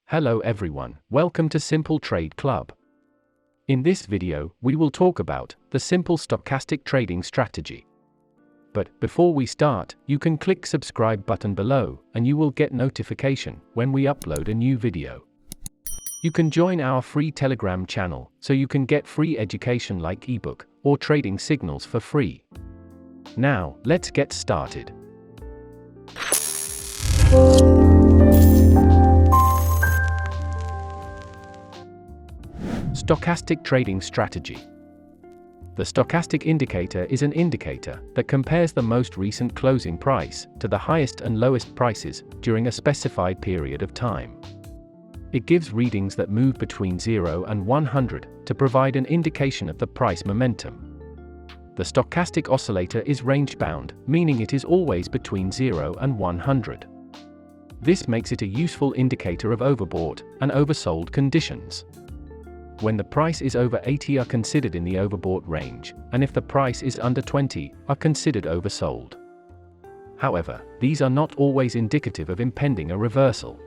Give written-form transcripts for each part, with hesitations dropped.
Hello everyone, welcome to Simple Trade Club. In this video, we will talk about the simple stochastic trading strategy. But before we start, you can click subscribe button below and you will get notification when we upload a new video. You can join our free Telegram channel so you can get free education like ebook or trading signals for free. Now, let's get started. Stochastic trading strategy. The stochastic indicator is an indicator that compares the most recent closing price to the highest and lowest prices during a specified period of time. It gives readings that move between 0 and 100 to provide an indication of the price momentum. The stochastic oscillator is range-bound, meaning it is always between 0 and 100. This makes it a useful indicator of overbought and oversold conditions. When the price is over 80 are considered in the overbought range, and if the price is under 20, are considered oversold. However, these are not always indicative of impending a reversal.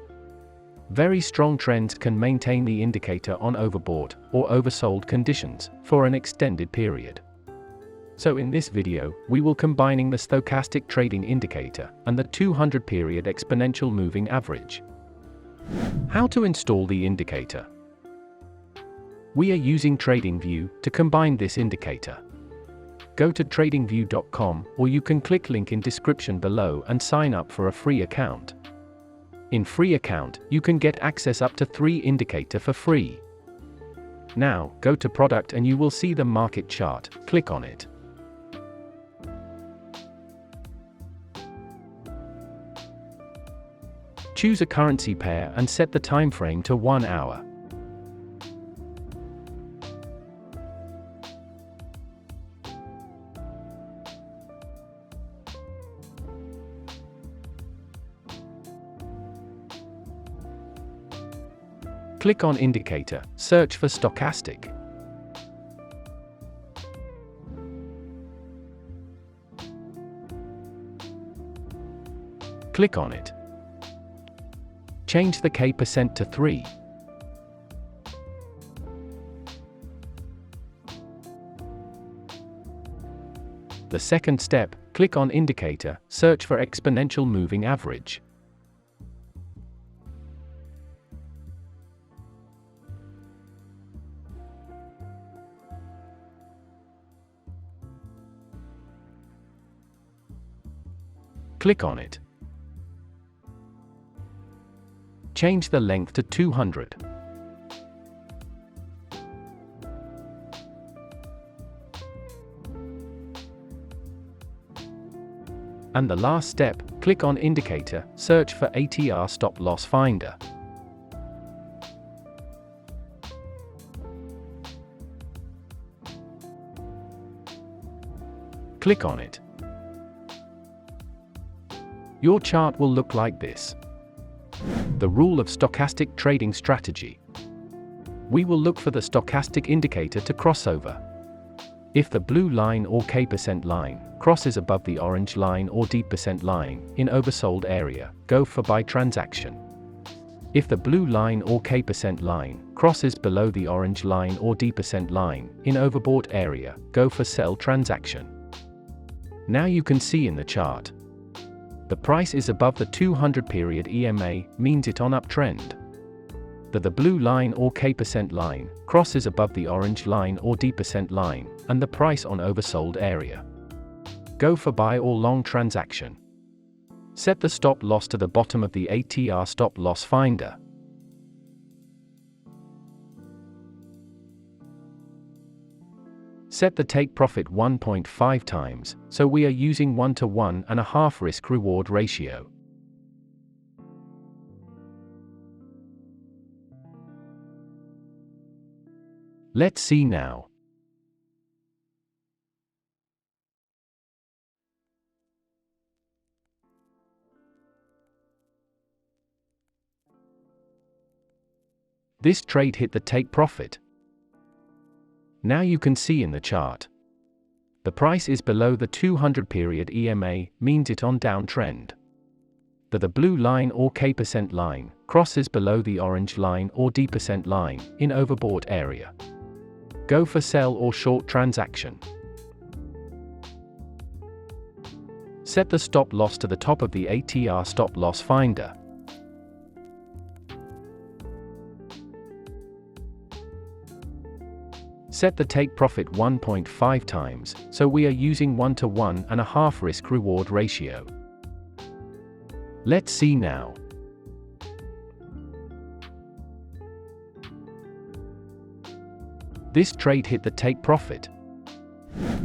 Very strong trends can maintain the indicator on overbought or oversold conditions for an extended period. So in this video, we will combining the stochastic trading indicator and the 200-period exponential moving average. How to install the indicator? We are using TradingView to combine this indicator. Go to tradingview.com or you can click link in description below and sign up for a free account. In free account, you can get access up to 3 indicator for free. Now, go to product and you will see the market chart, click on it. Choose a currency pair and set the time frame to 1 hour. Click on Indicator, search for Stochastic. Click on it. Change the K% to 3. The second step, click on Indicator, search for Exponential Moving Average. Click on it. Change the length to 200. And the last step, click on Indicator, search for ATR Stop Loss Finder. Click on it. Your chart will look like this. The rule of stochastic trading strategy. We will look for the stochastic indicator to cross over. If the blue line or K% line crosses above the orange line or D% line in oversold area, go for buy transaction. If the blue line or K% line crosses below the orange line or D% line in overbought area, go for sell transaction. Now you can see in the chart. The price is above the 200-period EMA, means it on uptrend. That the blue line or K% line crosses above the orange line or D% line, and the price on oversold area. Go for buy or long transaction. Set the stop loss to the bottom of the ATR Stop Loss Finder. Set the take profit 1.5 times, so we are using 1 to 1.5 risk-reward ratio. Let's see now. This trade hit the take profit. Now you can see in the chart. The price is below the 200-period EMA, means it on downtrend. That the blue line or K% line crosses below the orange line or D% line in overbought area. Go for sell or short transaction. Set the stop loss to the top of the ATR stop loss finder. Set the take profit 1.5 times, so we are using 1 to 1.5 risk-reward ratio. Let's see now. This trade hit the take profit.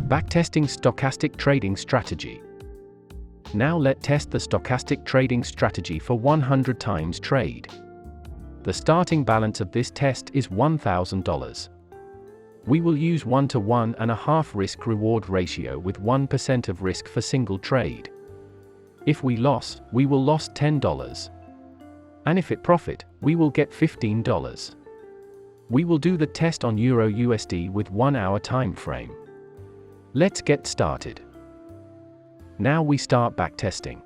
Backtesting stochastic trading strategy. Now let's test the stochastic trading strategy for 100 times trade. The starting balance of this test is $1,000. We will use 1 to 1.5 risk-reward ratio with 1% of risk for single trade. If we lost, we will lose $10. And if it profit, we will get $15. We will do the test on Euro USD with 1 hour time frame. Let's get started. Now we start backtesting.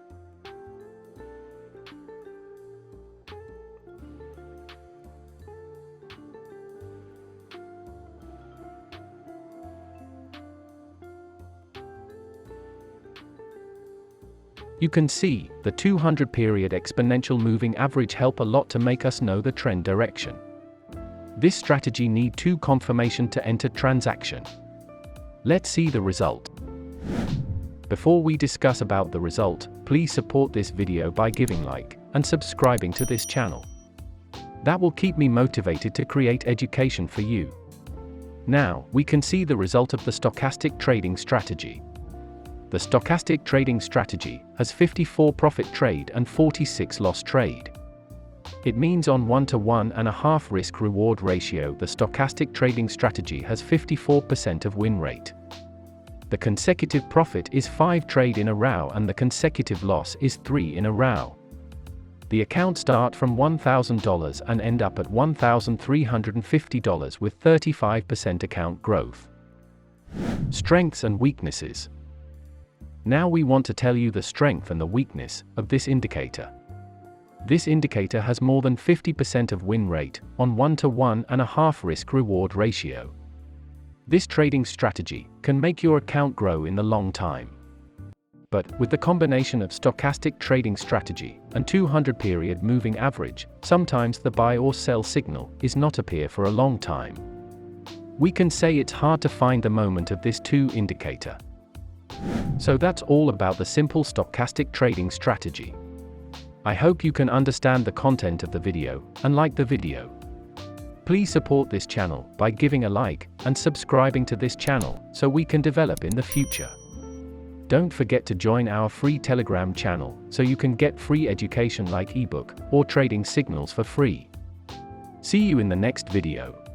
You can see, the 200 period exponential moving average help a lot to make us know the trend direction. This strategy need 2 confirmation to enter transaction. Let's see the result. Before we discuss about the result, please support this video by giving like and subscribing to this channel. That will keep me motivated to create education for you. Now, we can see the result of the stochastic trading strategy. The stochastic trading strategy has 54 profit trade and 46 loss trade. It means on 1 to 1.5 risk-reward ratio the stochastic trading strategy has 54% of win rate. The consecutive profit is 5 trade in a row and the consecutive loss is 3 in a row. The account start from $1,000 and end up at $1,350 with 35% account growth. Strengths and weaknesses. Now we want to tell you the strength and the weakness of this indicator. This indicator has more than 50% of win rate on 1 to 1.5 risk-reward ratio. This trading strategy can make your account grow in the long time. But with the combination of stochastic trading strategy and 200 period moving average, sometimes the buy or sell signal is not appear for a long time. We can say it's hard to find the moment of this 2 indicator. So that's all about the simple stochastic trading strategy. I hope you can understand the content of the video and like the video. Please support this channel by giving a like and subscribing to this channel so we can develop in the future. Don't forget to join our free Telegram channel so you can get free education like ebook or trading signals for free. See you in the next video.